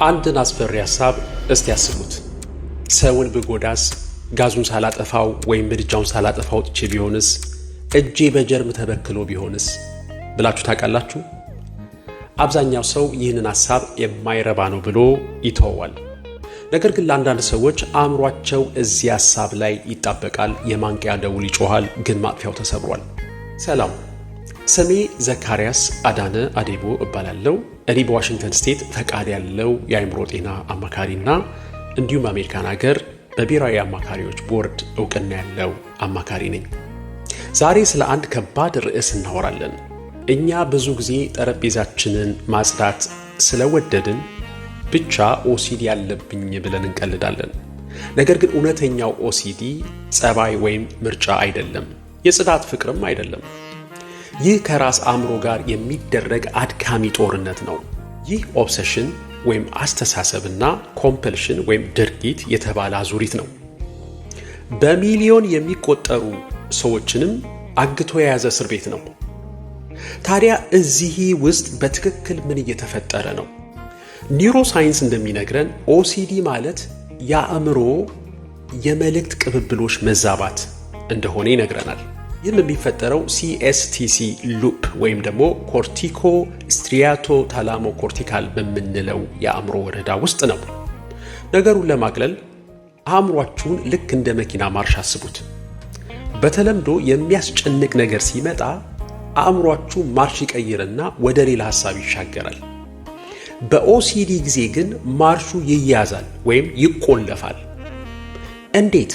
አንድን አስፈሪ ሐሳብ እስቲ ያስቡት። ሰውን ብጎዳስ፣ ጋዙን ሳላጠፋው ወይም ምድጃውን ሳላጠፋው ጥቼ ቢሆንስ፣ እጄ በጀርም ተበክሎ ቢሆንስ ብላችሁ ታውቃላችሁ? አብዛኛው ሰው ይህንን ሐሳብ የማይረባ ነው ብሎ ይተወዋል። ነገር ግን ለአንዳንድ ሰዎች አእምሯቸው እዚህ ሐሳብ ላይ ይጣበቃል፣ የማንቂያ ደውል ይጮሃል፣ ግን ማጥፊያው ተሰብሯል። ሰላም፣ ስሜ ዘካርያስ አዳነ አዴቦ እባላለሁ። እኔ በዋሽንግተን ስቴት ፈቃድ ያለው የአእምሮ ጤና አማካሪና እንዲሁም በአሜሪካን ሀገር በብሔራዊ አማካሪዎች ቦርድ እውቅና ያለው አማካሪ ነኝ። ዛሬ ስለ አንድ ከባድ ርዕስ እናወራለን። እኛ ብዙ ጊዜ ጠረጴዛችንን ማጽዳት ስለወደድን ብቻ ኦሲዲ ያለብኝ ብለን እንቀልዳለን። ነገር ግን እውነተኛው ኦሲዲ ጸባይ ወይም ምርጫ አይደለም፣ የጽዳት ፍቅርም አይደለም። ይህ ከራስ አእምሮ ጋር የሚደረግ አድካሚ ጦርነት ነው። ይህ ኦብሰሽን ወይም አስተሳሰብና ኮምፐልሽን ወይም ድርጊት የተባለ አዙሪት ነው። በሚሊዮን የሚቆጠሩ ሰዎችንም አግቶ የያዘ እስር ቤት ነው። ታዲያ እዚህ ውስጥ በትክክል ምን እየተፈጠረ ነው? ኒውሮሳይንስ እንደሚነግረን ኦሲዲ ማለት የአእምሮ የመልእክት ቅብብሎች መዛባት እንደሆነ ይነግረናል። ይህም የሚፈጠረው ሲኤስቲሲ ሉፕ ወይም ደግሞ ኮርቲኮ ስትሪያቶ ታላሞ ኮርቲካል በምንለው የአእምሮ ወረዳ ውስጥ ነው። ነገሩን ለማቅለል አእምሯችሁን ልክ እንደ መኪና ማርሽ አስቡት። በተለምዶ የሚያስጨንቅ ነገር ሲመጣ አእምሯችሁ ማርሽ ይቀይርና ወደ ሌላ ሐሳብ ይሻገራል። በኦሲዲ ጊዜ ግን ማርሹ ይያዛል ወይም ይቆለፋል። እንዴት?